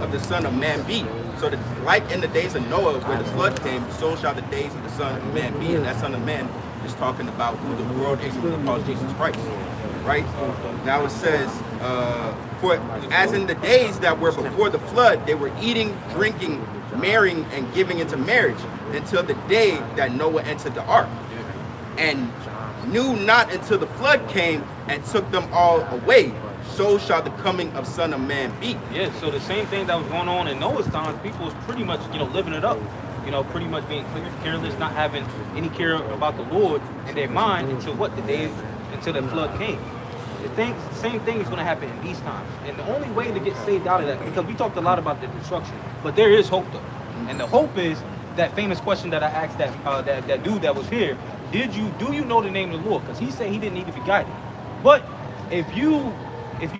of the Son of Man be. So like in the days of Noah where the flood came, so shall the days of the Son of Man be. And that Son of Man is talking about who the world ignorantly calls Jesus Christ. Right? Now it says, for as in the days that were before the flood, they were eating, drinking, marrying, and giving into marriage until the day that Noah entered the ark, and knew not until the flood came and took them all away. So shall the coming of Son of Man be. Yeah, so the same thing that was going on in Noah's times, people was pretty much, living it up. Pretty much being careless, not having any care about the Lord in their mind until until the flood came. The same thing is going to happen in these times. And the only way to get saved out of that, because we talked a lot about the destruction, but there is hope though. And the hope is that famous question that I asked that dude that was here, do you know the name of the Lord? Because he said he didn't need to be guided. But if you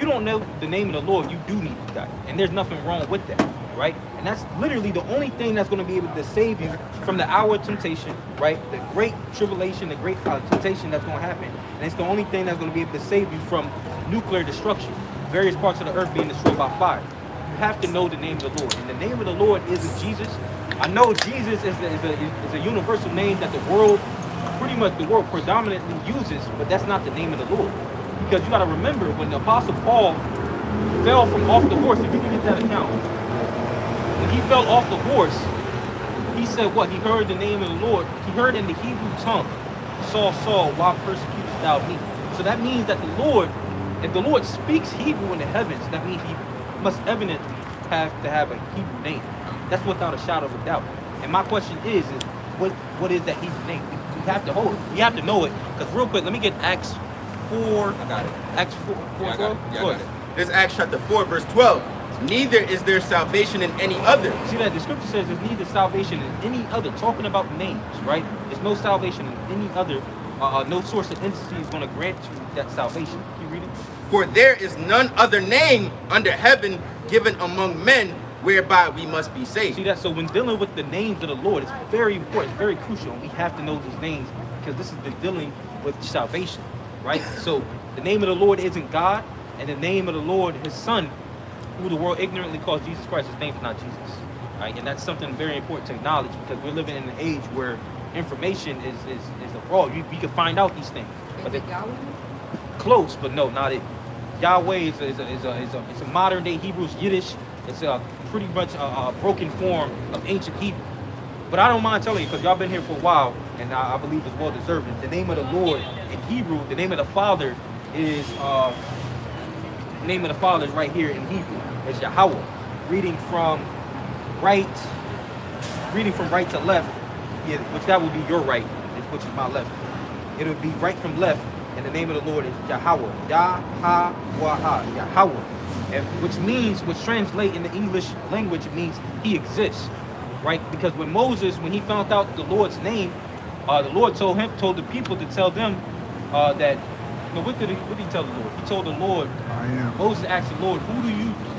don't know the name of the Lord, you do need to be guided. And there's nothing wrong with that, right? And that's literally the only thing that's going to be able to save you from the hour of temptation, right? The great tribulation, the great temptation that's going to happen. And it's the only thing that's going to be able to save you from nuclear destruction, various parts of the earth being destroyed by fire. You have to know the name of the Lord. And the name of the Lord isn't Jesus. I know Jesus is a universal name that the world predominantly uses, but that's not the name of the Lord. Because you got to remember, when the Apostle Paul fell from off the horse, if you can get that account, when he fell off the horse, he said what? He heard the name of the Lord. He heard in the Hebrew tongue, Saul, Saul, why persecutest thou me? So that means that the Lord, if the Lord speaks Hebrew in the heavens, that means he must evidently have to have a Hebrew name. That's without a shadow of a doubt. And my question is what is that Hebrew name? We have to hold it. We have to know it. Because real quick, let me get Acts 4. I got it. Acts 4, 12? Yeah, I got it. This Acts chapter 4, verse 12. Neither is there salvation in any other. See that? The scripture says there's neither salvation in any other. Talking about names, right? There's no salvation in any other. No source of entity is going to grant you that salvation. Can you read it? For there is none other name under heaven given among men whereby we must be saved. See that? So when dealing with the names of the Lord, it's very important, it's very crucial. We have to know these names because this is the dealing with salvation, right? So the name of the Lord isn't God, and the name of the Lord, his son, who the world ignorantly calls Jesus Christ, his name is not Jesus, right? And that's something very important to acknowledge because we're living in an age where information is abroad. We can find out these things. Is it Yahweh? Close, but no, not it. Yahweh is a modern day Hebrew, Yiddish. It's a pretty much a broken form of ancient Hebrew. But I don't mind telling you because y'all been here for a while, and I believe it's well deserved. The name of the Lord in Hebrew, the name of the Father is right here in Hebrew. It's Yahweh. Reading from right to left, yeah, which that would be your right, which is my left. It would be right from left, and the name of the Lord is Yahweh. Yahweh, Yahweh. And which translate in the English language, it means he exists, right? Because when Moses, when he found out the Lord's name, the Lord told the people to tell them that. No, what did he tell the Lord? He told the Lord. I am. Moses asked the Lord, who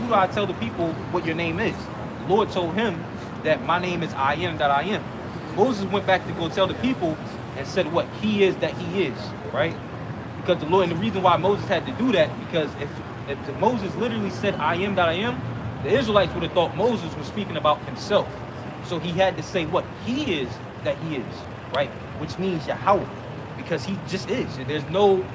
do I tell the people what your name is? The Lord told him that my name is I am that I am. Moses went back to go tell the people and said what he is that he is, right? Because the Lord, and the reason why Moses had to do that, because if Moses literally said I am that I am, the Israelites would have thought Moses was speaking about himself. So he had to say what he is that he is, right? Which means Yahweh, because he just is. There's nothing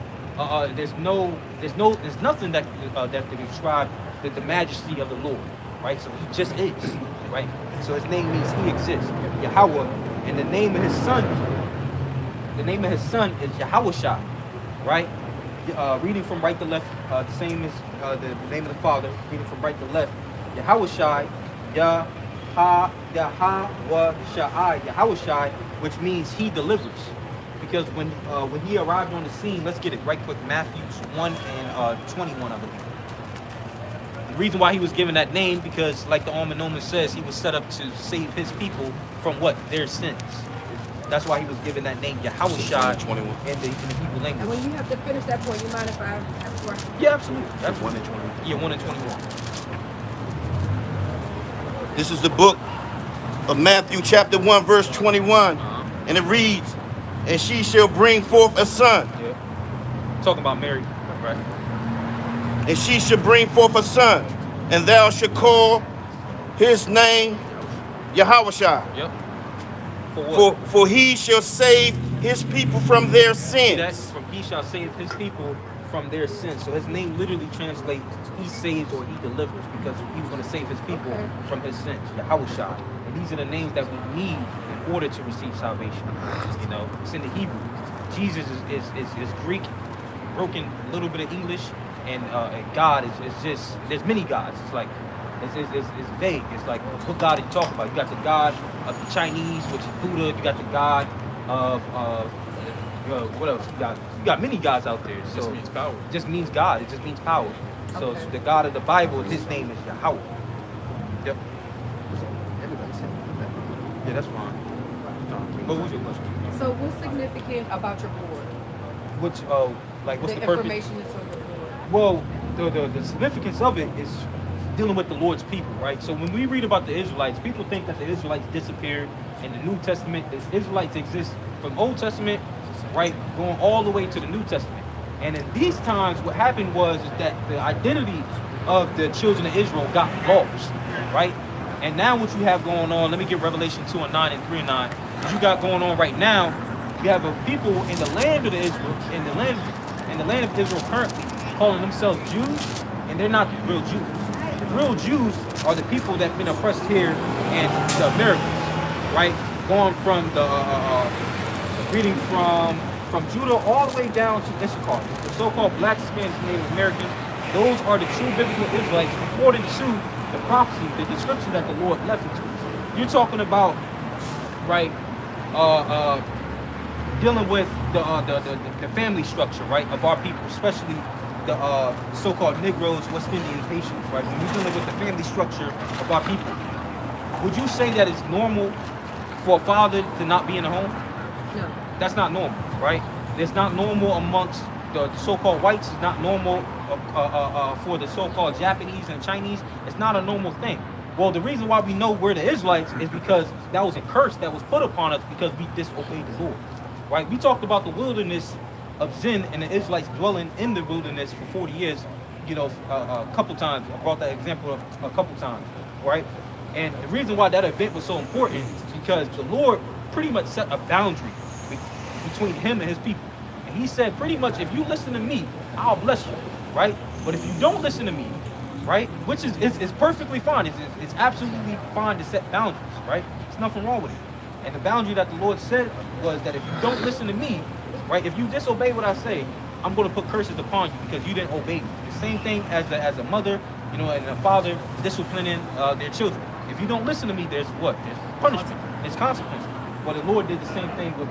that can describe the majesty of the Lord, right? So he just is, right? So his name means he exists, Yahweh, and the name of his son is Yahushua, right? Reading from right to left, the same as the name of the Father. Reading from right to left, Yahushua, Yahushua, which means he delivers. Because when he arrived on the scene, let's get it right quick. Matthew 1 and 21, I believe. The reason why he was given that name, because like the Alman says, he was set up to save his people from what? Their sins. That's why he was given that name, Yahushua, in the Hebrew language. And when you have to finish that point, you mind if I have a question? Yeah, absolutely. That's 1 and 21. Yeah, 1 and 21. This is the book of Matthew chapter 1 verse 21. And it reads, and she shall bring forth a son. Yeah. Talking about Mary, right? And she shall bring forth a son, and thou shalt call his name Yahushua. Yep. For what? For he shall save his people from their See that? sins. From he shall save his people from their sins. So his name literally translates he saves or he delivers, because he was going to save his people from his sins. Yahushua. And these are the names that we need in order to receive salvation. You know, it's in the Hebrew. Jesus is Greek, broken a little bit of English, and God is just, there's many gods. It's like, it's vague. It's like, what God are you talking about? You got the God of the Chinese, which is Buddha. You got the God of what else? You got many gods out there. So Just means power. it just means God. It just means power. So Okay. the God of the Bible, his name is Yahweh. Yep. Yeah, that's fine. What was your question? So what's significant about your board? Which like what's The the purpose? information that's on your board. Well, the significance of it is dealing with the Lord's people, right? So when we read about the Israelites, people think that the Israelites disappeared in the New Testament. The Israelites exist from Old Testament, right, going all the way to the New Testament. And in these times, what happened was is that the identity of the children of Israel got lost, right? And now what you have going on, let me get Revelation 2 and 9 and 3 and 9. What you got going on right now, you have a people in the land of the Israel, in the land of Israel currently, calling themselves Jews, and they're not the real Jews. The real Jews are the people that have been oppressed here in the Americas, right? Going from the reading from Judah all the way down to Issachar, the so-called Black, Spanish, Native Americans. Those are the true biblical Israelites according to the prophecy, the description that the Lord left into us. You're talking about, right, dealing with the family structure, right, of our people, especially the so-called Negroes, West Indians, Haitians, right? When you're dealing with the family structure of our people, would you say that it's normal for a father to not be in the home? No. That's not normal, right? It's not normal amongst the so-called whites. It's not normal for the so-called Japanese and Chinese. It's not a normal thing. Well, the reason why we know we're the Israelites is because that was a curse that was put upon us because we disobeyed the Lord, right? We talked about the wilderness of Zin and the Israelites dwelling in the wilderness for 40 years, you know, a couple times. I brought that example up a couple times, right? And the reason why that event was so important is because the Lord pretty much set a boundary between him and his people. And he said, pretty much, if you listen to me, I'll bless you, right? But if you don't listen to me, right, which is perfectly fine. It's absolutely fine to set boundaries, right? There's nothing wrong with it. And the boundary that the Lord said was that if you don't listen to me, right, if you disobey what I say, I'm going to put curses upon you because you didn't obey me. The same thing as a mother, you know, and a father disciplining their children. If you don't listen to me, there's what? There's punishment. There's consequences. Well, the Lord did the same thing with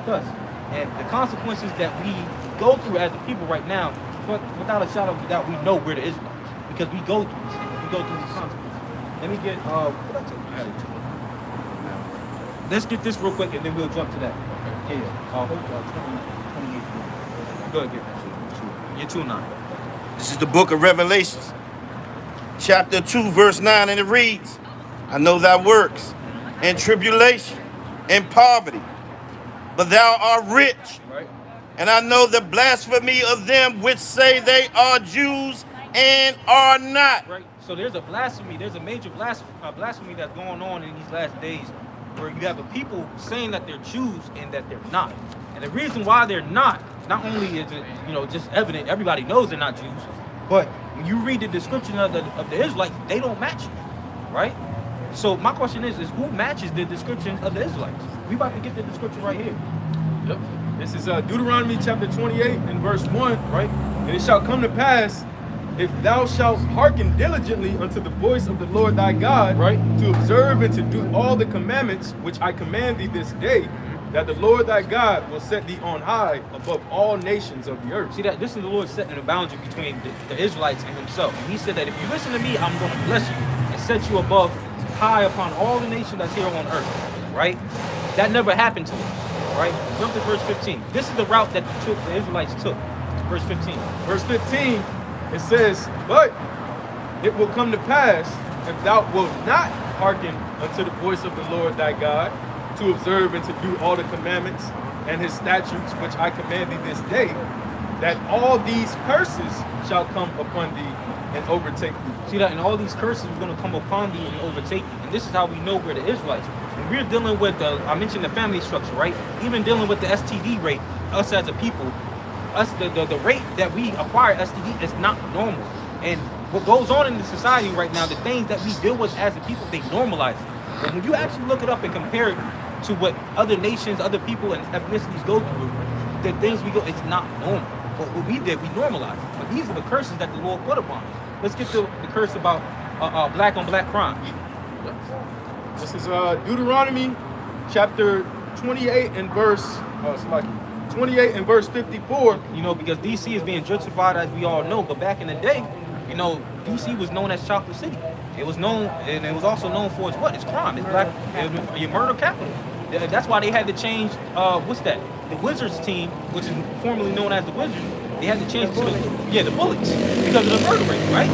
us. And the consequences that we go through as a people right now, but without a shadow of a doubt, we know we're the Israelites because we go through this. We go through these consequences. Let me get what I told you. Let's get this real quick and then we'll jump to that. Okay. Yeah. 28. Go ahead, get it. You're 2:9. This is the book of Revelations, chapter 2, verse 9, and it reads, I know thy works, and tribulation, and poverty, but thou art rich. Right. And I know the blasphemy of them which say they are Jews and are not. Right. So there's a blasphemy. There's a major blasphemy that's going on in these last days, where you have a people saying that they're Jews and that they're not. And the reason why they're not only is it, you know, just evident, everybody knows they're not Jews, but when you read the description of the Israelites, they don't match it, right? So my question is who matches the description of the Israelites? We about to get the description right here. Yep. This is Deuteronomy chapter 28 and verse 1. Right? And it shall come to pass, if thou shalt hearken diligently unto the voice of the Lord thy God, Right. to observe and to do all the commandments which I command thee this day, that the Lord thy God will set thee on high above all nations of the earth. See that this is the Lord setting a boundary between the Israelites and himself. And he said that if you listen to me, I'm going to bless you and set you above high upon all the nations that's here on earth, right? That never happened to us, right? Jump to verse 15. This is the route that the Israelites took. Verse 15. Verse 15, it says, but it will come to pass, if thou wilt not hearken unto the voice of the Lord thy God, to observe and to do all the commandments and his statutes which I command thee this day, that all these curses shall come upon thee and overtake you. See that, and all these curses are going to come upon thee and overtake you. And this is how we know we're the Israelites. When we're dealing with I mentioned the family structure, right? Even dealing with the STD rate, us as a people, the rate that we acquire STD is not normal. And what goes on in the society right now, the things that we deal with as a people, they normalize it. But when you actually look it up and compare it to what other nations, other people, and ethnicities go through, the things we go, it's not normal. But what we did, we normalized it. But these are the curses that the Lord put upon us. Let's get to the curse about black on black crime. This is Deuteronomy chapter 28 and verse 28 and verse 54. You know, because DC is being gentrified, as we all know. But back in the day, you know, DC was known as Chocolate City. It was known, and it was also known for its what? Its crime. It's black, your murder capital. That's why they had to change. What's that? The Wizards team, which is formerly known as the Wizards, they had to change to the Bullets because of the murder rate, right?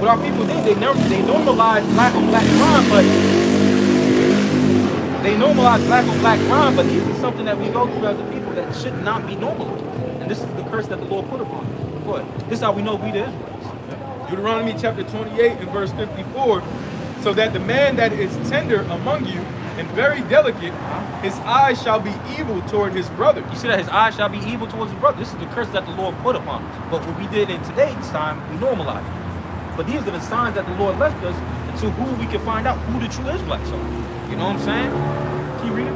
What our people did, they normalized black on black crime, but this is something that we go through as a people that should not be normal. And this is the curse that the Lord put upon us. But this is how we know we the Israelites. Deuteronomy chapter 28 and verse 54. So that the man that is tender among you and very delicate, his eyes shall be evil toward his brother. You see that his eyes shall be evil towards his brother. This is the curse that the Lord put upon us. But what we did in today's time, we normalized it. But these are the signs that the Lord left us to who we can find out who the true Israelites are. You know what I'm saying? Can you read it?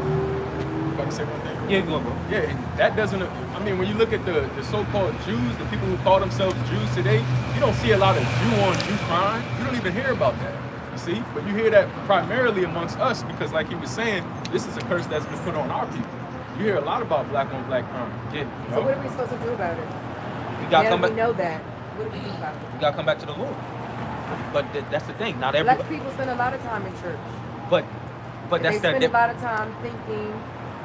If I can say one thing. Yeah, go, bro. Yeah, and that doesn't, I mean, when you look at the so-called Jews, the people who call themselves Jews today, you don't see a lot of Jew-on-Jew crime. You don't even hear about that, you see? But you hear that primarily amongst us because, like he was saying, this is a curse that's been put on our people. You hear a lot about black-on-black crime. Yeah. So what are we supposed to do about it? We gotta Now come that back. we know that. What do we do about it? We gotta come back to the Lord. But that's the thing. Not everybody. Black people spend a lot of time in church. But They that's spend that. a lot of time thinking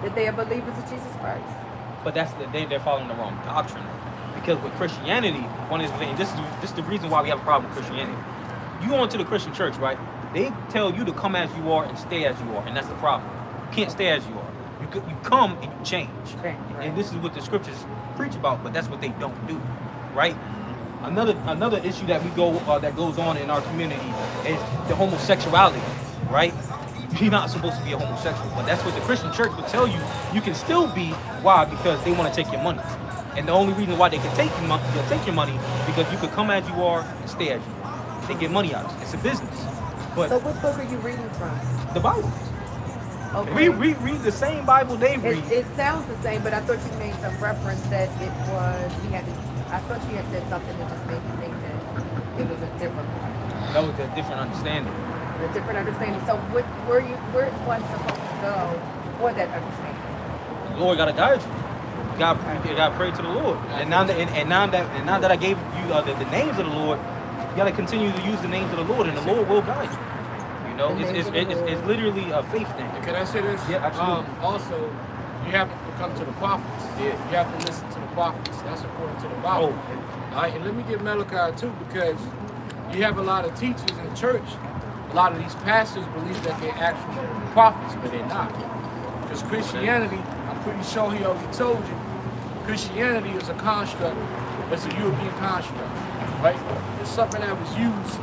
that they are believers of Jesus Christ. But they're following the wrong doctrine. Because with Christianity, one is the thing. This is the reason why we have a problem with Christianity. You go into the Christian church, right? They tell you to come as you are and stay as you are, and that's the problem. You can't stay as you are. You come and you change. Right. And this is what the scriptures preach about, but that's what they don't do, right? Another issue that that goes on in our community is the homosexuality, right? You're not supposed to be a homosexual, but that's what the Christian church will tell you. You can still be. Why? Because they want to take your money, and the only reason why they can take your money, because you could come as you are and stay as you are. They get money out of it. It's a business. But So what book are you reading from? the Bible, Okay. we read the same Bible they read. It sounds the same, but I thought you made some reference that it was, I thought you had said something that just made me think that it was a different one. That was a different understanding. A different understanding. So where's one supposed to go for that understanding? The Lord got to guide you. You got to pray to the Lord. And now that I gave you the names of the Lord, you got to continue to use the names of the Lord, and the Lord will guide you. You know, it's literally a faith thing. Can I say this? Yeah, absolutely. Also, you have to come to the prophets. Yeah. You have to listen to the prophets. That's according to the Bible. Oh. All right, and let me get Malachi too, because you have a lot of teachers in church. A lot of these pastors believe that they're actual prophets, but they're not. Because Christianity, I'm pretty sure he already told you, Christianity is a construct. It's a European construct, right? It's something that was used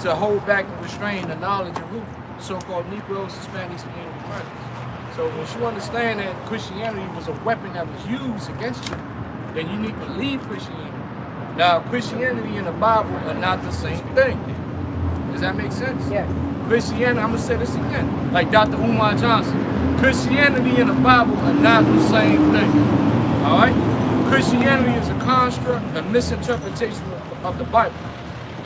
to hold back and restrain the knowledge of who? So-called Negroes, Hispanics, and Native Americans. So once you understand that Christianity was a weapon that was used against you, then you need to leave Christianity. Now, Christianity and the Bible are not the same thing. Does that make sense? Yes. Christianity, I'm going to say this again, like Dr. Umar Johnson. Christianity and the Bible are not the same thing. All right? Christianity is a construct, a misinterpretation of the Bible.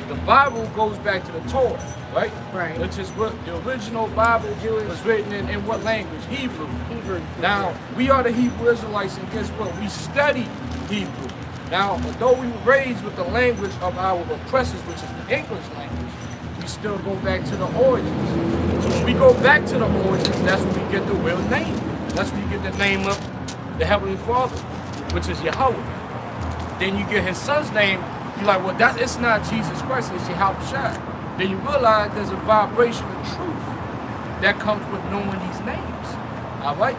The Bible goes back to the Torah, right? Right. Which is what the original Bible was written in what language? Hebrew. Hebrew. Now, we are the Hebrew Israelites, and guess what? We study Hebrew. Now, although we were raised with the language of our oppressors, which is the English language, we still go back to the origins. So when we go back to the origins, that's when we get the real name. That's when you get the name of the Heavenly Father, which is Yahweh. Then you get his son's name. You're like, well, it's not Jesus Christ, it's Yahweh. Then you realize there's a vibration of truth that comes with knowing these names. All right?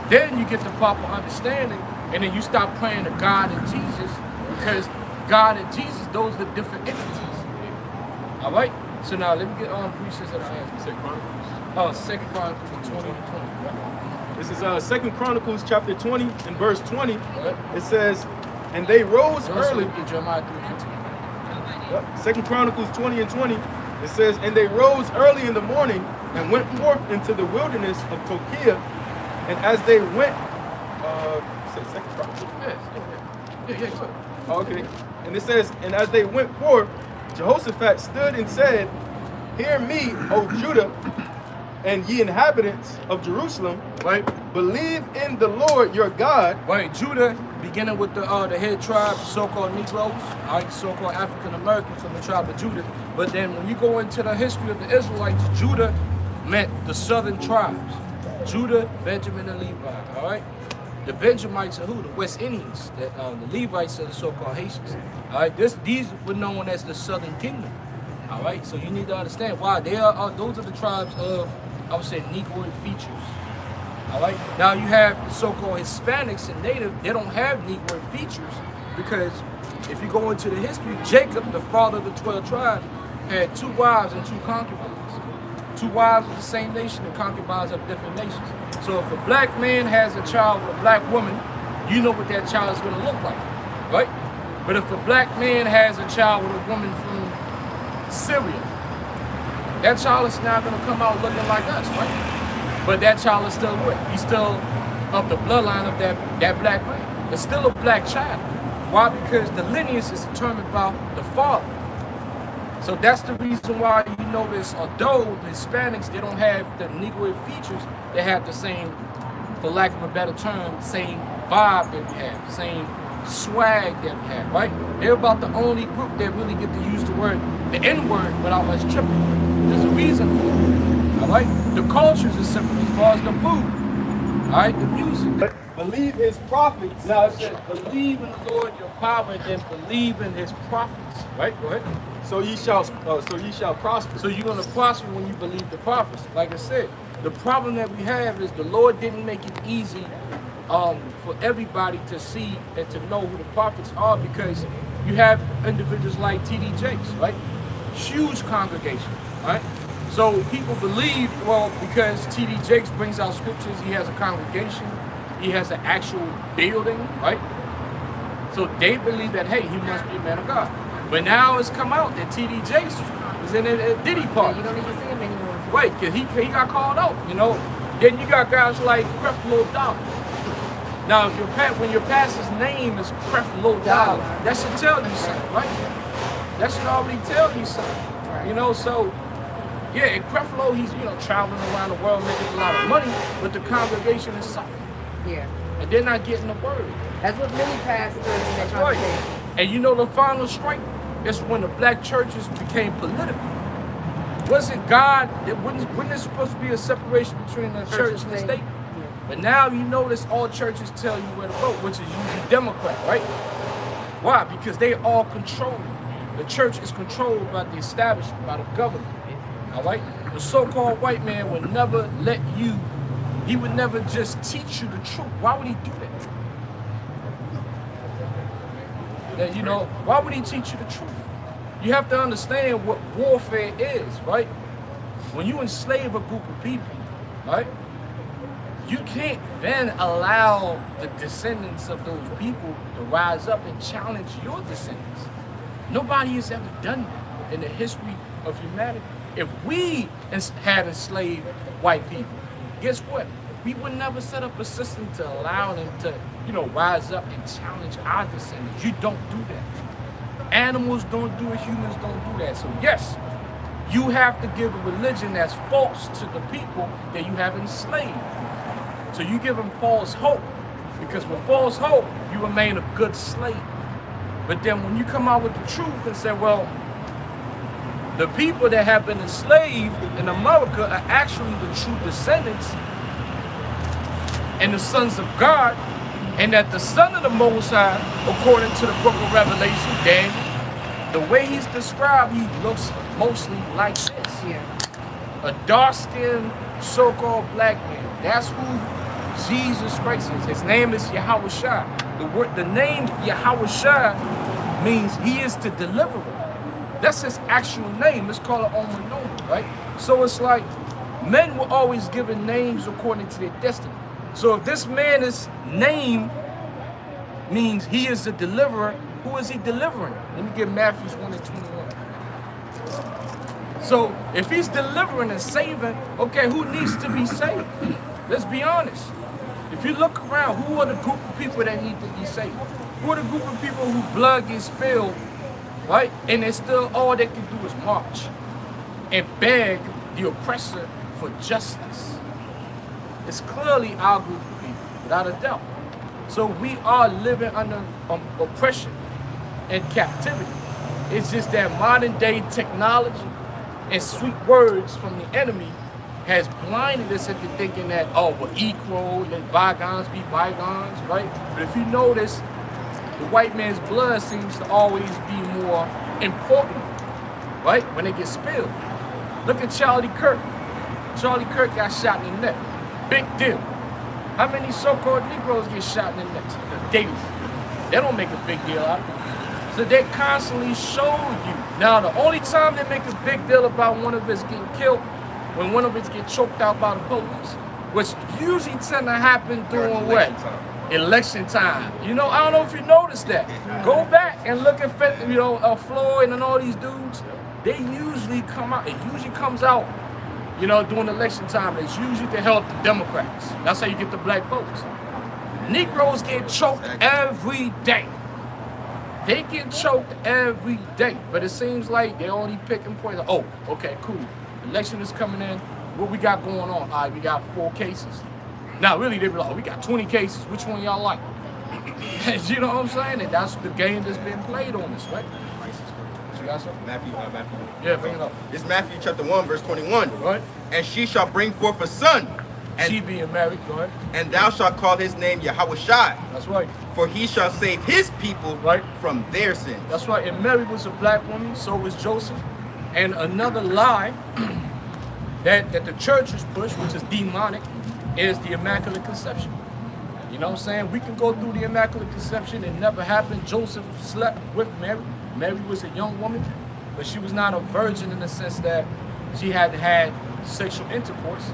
Then you get the proper understanding, and then you stop praying to God and Jesus, because God and Jesus, those are the different entities. All right? So now let me get on precepts that I have. Second Chronicles. Oh, 2 Chronicles 20 and 20. Right? This is 2 Chronicles chapter 20 and verse 20. Right? It says, and they rose early. Jeremiah 3:15. 2 Chronicles 20 and 20. It says, and they rose early in the morning and went forth into the wilderness of Tokia. And as they went, say 2 Chronicles? Yeah. Oh, okay. And it says, and as they went forth, Jehoshaphat stood and said, hear me, O Judah, and ye inhabitants of Jerusalem, Right? believe in the Lord your God. Right, Judah, beginning with the head tribe, so-called Negroes, right, so-called African Americans from the tribe of Judah. But then when you go into the history of the Israelites, Judah meant the southern tribes. Judah, Benjamin, and Levi, all right? The Benjamites are who? The West Indians. The Levites are the so-called Haitians. All right, these were known as the Southern Kingdom. All right, so you need to understand why they are. Those are the tribes of, I would say, Negroid features. All right. Now you have the so-called Hispanics and Native. They don't have Negroid features because if you go into the history, Jacob, the father of the 12 tribes, had 2 wives and 2 concubines. 2 wives of the same nation and concubines of different nations. So if a black man has a child with a black woman, you know what that child is going to look like, right? But if a black man has a child with a woman from Syria, that child is not going to come out looking like us, right? But that child is still what? He's still of the bloodline of that black man. It's still a black child. Why? Because the lineage is determined by the father. So that's the reason why you notice, although the Hispanics, they don't have the Negroid features, they have the same, for lack of a better term, same vibe that we have, same swag that we have, right? They're about the only group that really get to use the word, the N-word, without much tripping. There's a reason for it, all right? The cultures are simple as far as the food, all right? The music. Believe his prophets. Now it says, believe in the Lord your power and then believe in his prophets, right? Go ahead. So ye shall prosper. So you're going to prosper when you believe the prophets. Like I said, the problem that we have is the Lord didn't make it easy for everybody to see and to know who the prophets are, because you have individuals like T.D. Jakes, right? Huge congregation, right? So people believe, well, because T.D. Jakes brings out scriptures, he has a congregation, he has an actual building, right? So they believe that, hey, he must be a man of God. But now it's come out that T.D. Jakes was in a Diddy party. You don't even see him anymore. Right, because he got called out, you know. Then you got guys like Creflo Dollar. Now, if when your pastor's name is Creflo Dollar, that should tell you something, right? That should already tell you something, right. You know. So, yeah, and Creflo, he's traveling around the world making a lot of money, but the congregation is suffering. Yeah. And they're not getting the word. That's what many pastors in their That's right. congregation. And you know the final strike is when the black churches became political. Wasn't God, wasn't there supposed to be a separation between the church and the state? Yeah. But now you notice all churches tell you where to vote, which is usually Democrat, right? Why? Because they all control. The church is controlled by the establishment, by the government. All right? The so-called white man would never let you, he would never just teach you the truth. Why would he do that? Why would he teach you the truth? You have to understand what warfare is, right? When you enslave a group of people, right? You can't then allow the descendants of those people to rise up and challenge your descendants. Nobody has ever done that in the history of humanity. If we had enslaved white people, guess what? We would never set up a system to allow them to, rise up and challenge our descendants. You don't do that. Animals don't do it, humans don't do that. So yes, you have to give a religion that's false to the people that you have enslaved. So you give them false hope, because with false hope, you remain a good slave. But then when you come out with the truth and say, well, the people that have been enslaved in America are actually the true descendants and the sons of God, and that the son of the Most High, according to the book of Revelation, Daniel, the way he's described, he looks mostly like this. Yeah. A dark-skinned, so-called black man. That's who Jesus Christ is. His name is Yahushua. The name Yahushua means he is the deliverer. That's his actual name. Let's call it Omanoma, right? So it's like men were always given names according to their destiny. So if this man is named means he is the deliverer, who is he delivering? Let me get Matthew 1:21. So if he's delivering and saving, okay, who needs to be saved? Let's be honest. If you look around, who are the group of people that need to be saved? Who are the group of people whose blood gets spilled, right? And it's still all they can do is march and beg the oppressor for justice. It's clearly our group of people, without a doubt. So we are living under oppression and captivity. It's just that modern day technology and sweet words from the enemy has blinded us into thinking that, oh, we're equal, let bygones be bygones, right? But if you notice, the white man's blood seems to always be more important, right? When it gets spilled. Look at Charlie Kirk. Charlie Kirk got shot in the neck. Big deal. How many so-called Negroes get shot in the neck daily? They don't make a big deal out of it. So they constantly show you. Now, the only time they make a big deal about one of us getting killed, when one of us get choked out by the police, which usually tend to happen during what? Election time. You know, I don't know if you noticed that. Go back and look at, Floyd and all these dudes. They usually come out. It usually comes out, during election time. It's usually to help the Democrats. That's how you get the black votes. Negroes get choked every day. They get choked every day. But it seems like they only picking points. Oh, okay, cool. Election is coming in. What we got going on? All right, we got 4 cases. Now, really, they be like, oh, we got 20 cases. Which one y'all like? You know what I'm saying? And that's the game that's been played on this, right? You got something? Matthew. Yeah, bring it up. It's Matthew chapter 1, verse 21. Right. And she shall bring forth a son. And, She being married, go ahead. and thou shalt call his name Yahushua. That's right. For he shall save his people Right. from their sins. That's right. And Mary was a black woman, so was Joseph. And another lie that the church has pushed, which is demonic, is the Immaculate Conception. You know what I'm saying? We can go through the Immaculate Conception. It never happened. Joseph slept with Mary. Mary was a young woman, but she was not a virgin in the sense that she had had sexual intercourse.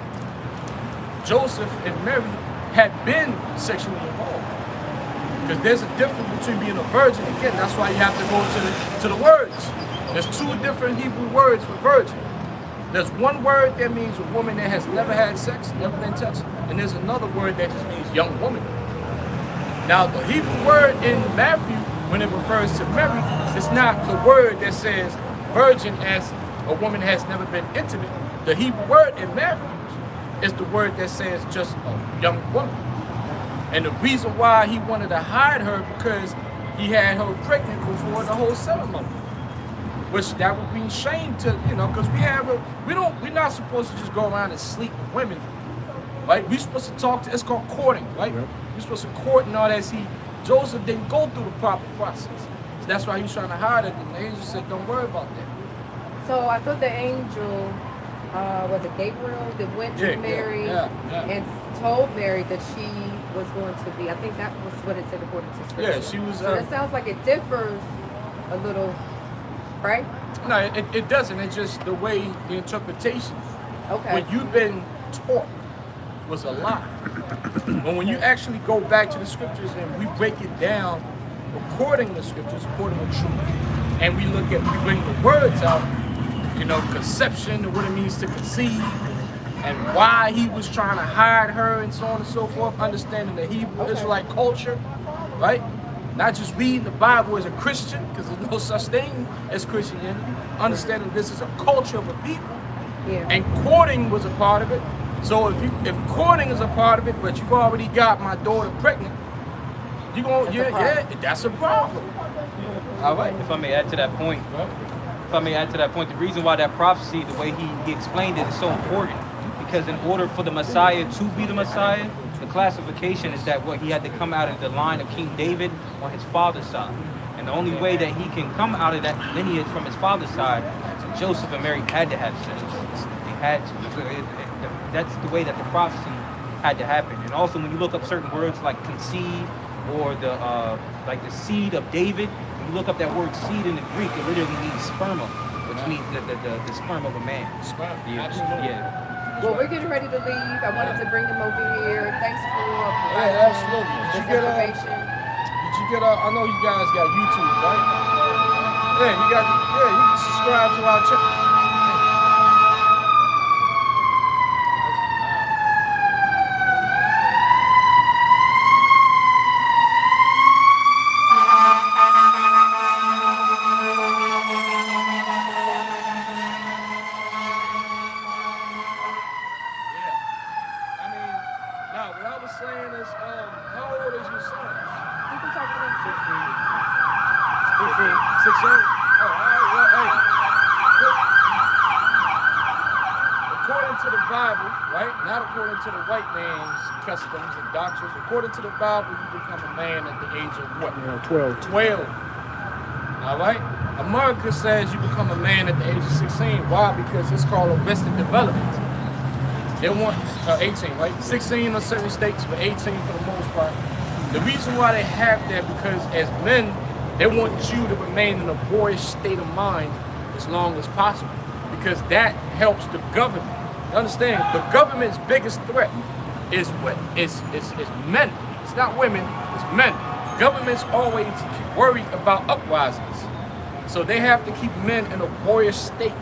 Joseph and Mary had been sexually involved. Because there's a difference between being a virgin. Again, that's why you have to go to the words. There's 2 different Hebrew words for virgin. There's one word that means a woman that has never had sex, never been touched, and there's another word that just means young woman. Now, the Hebrew word in Matthew, when it refers to Mary, it's not the word that says virgin as a woman has never been intimate. The Hebrew word in Matthew is the word that says just a young woman. And the reason why he wanted to hide her because he had her pregnant before the whole ceremony. Which that would be shame to, because we're not supposed to just go around and sleep with women, right? We're supposed to talk it's called courting, right? Yep. We're supposed to court and all that. Joseph didn't go through the proper process. So that's why he was trying to hide it. And the angel said, don't worry about that. So I thought the angel, was it Gabriel, that went to Mary and told Mary that she was going to be, I think that was what it said according to scripture. Yeah, she was. So it sounds like it differs a little, right? No, it doesn't. It's just the way, the interpretation. Okay. What you've been taught was a lie. But when you actually go back to the scriptures and we break it down according to the scriptures, according to truth, and we bring the words out, conception and what it means to conceive, and why he was trying to hide her and so on and so forth, understanding the Hebrew Israelite culture, right? Not just reading the Bible as a Christian, because there's no such thing as Christianity. Understanding this is a culture of a people. Yeah. And courting was a part of it. So if courting is a part of it, but you've already got my daughter pregnant, that's a problem. All right. If I may add to that point, the reason why that prophecy, the way he explained it, is so important, because in order for the Messiah to be the Messiah, the classification is that he had to come out of the line of King David on his father's side. And the only way that he can come out of that lineage from his father's side, Joseph and Mary had to have sex. They had to. So that's the way that the prophecy had to happen. And also when you look up certain words like conceive or the seed of David, you look up that word seed in the Greek, it literally means sperma, which means the sperm of a man. Sperm, Yeah. absolutely. Yeah. Well, we're getting ready to leave. I wanted to bring them over here. Thanks for Yeah, absolutely. this Did you get information. Did you get I know you guys got YouTube, right? Yeah, you can subscribe to our channel. According to the Bible, right? Not according to the white man's customs and doctrines. According to the Bible, you become a man at the age of what? 12. 12. All right? America says you become a man at the age of 16. Why? Because it's called arrested development. They want 18, right? 16 in certain states, but 18 for the most part. The reason why they have that because as men, they want you to remain in a boyish state of mind as long as possible because that helps the government. You understand? The government's biggest threat is what? Is men. It's not women, it's men. Governments always worried about uprisings. So they have to keep men in a boyish state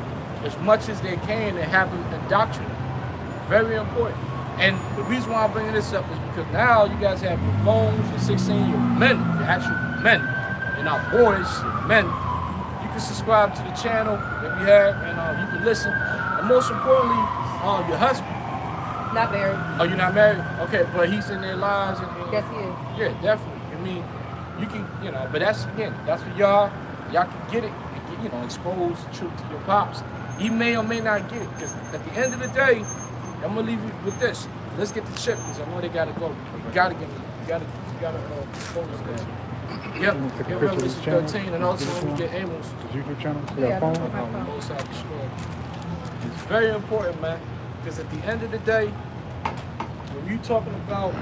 as much as they can and have them indoctrinated. Very important. And the reason why I'm bringing this up is because now you guys have your phones, you're 16, you're men, you're actual men. You're not boys, you're men. You can subscribe to the channel that we have and you can listen. And most importantly, your husband. Not married. Oh, you're not married? Okay, but he's in their lives. And Yes, he is. yeah, definitely. I mean, you can, but that's, again, that's for y'all. Y'all can get it and get, expose the truth to your pops. He may or may not get it because at the end of the day, I'm gonna leave you with this. Let's get the chip because I know they gotta go. You gotta get it. You gotta expose that. Yep. Get Revelation 13 and also when we get Amos. His YouTube channel? You Yeah, got a my phone? phone. Most out destroyed. It's very important, man, because at the end of the day, when you talking about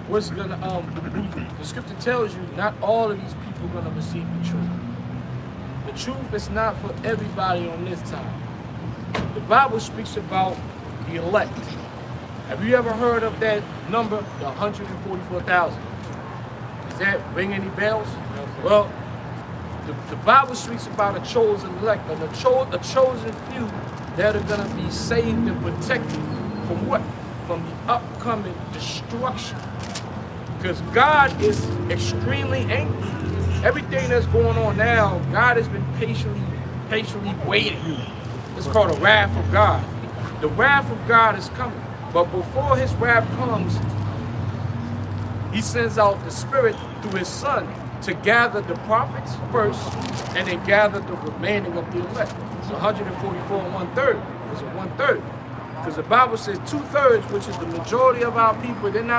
what's gonna the scripture tells you not all of these people are gonna receive the truth. The truth is not for everybody on this time. The Bible speaks about the elect. Have you ever heard of that number, the 144,000? Does that ring any bells? Well, the Bible speaks about a chosen elect, and a chosen few that are going to be saved and protected from what? From the upcoming destruction. Because God is extremely angry. Everything that's going on now, God has been patiently waiting. It's called the wrath of God. The wrath of God is coming. But before his wrath comes, he sends out the Spirit through his Son to gather the prophets first and then gather the remaining of the elect. So 144 and 1/3 is a 1/3. Because the Bible says 2/3, which is the majority of our people, they're not